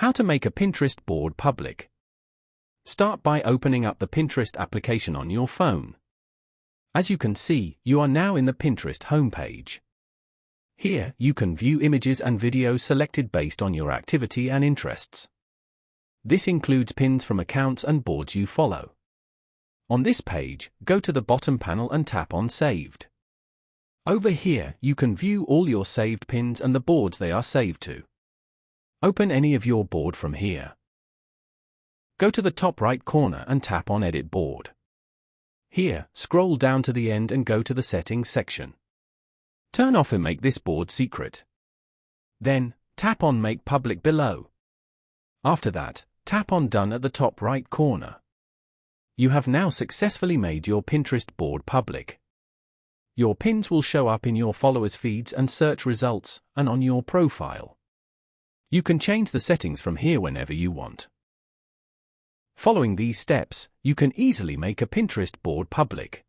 How to make a Pinterest board public. Start by opening up the Pinterest application on your phone. As you can see, you are now in the Pinterest homepage. Here, you can view images and videos selected based on your activity and interests. This includes pins from accounts and boards you follow. On this page, go to the bottom panel and tap on Saved. Over here, you can view all your saved pins and the boards they are saved to. Open any of your board from here. Go to the top right corner and tap on Edit Board. Here, scroll down to the end and go to the Settings section. Turn off and make this board secret. Then, tap on Make Public below. After that, tap on Done at the top right corner. You have now successfully made your Pinterest board public. Your pins will show up in your followers' feeds and search results, and on your profile. You can change the settings from here whenever you want. Following these steps, you can easily make a Pinterest board public.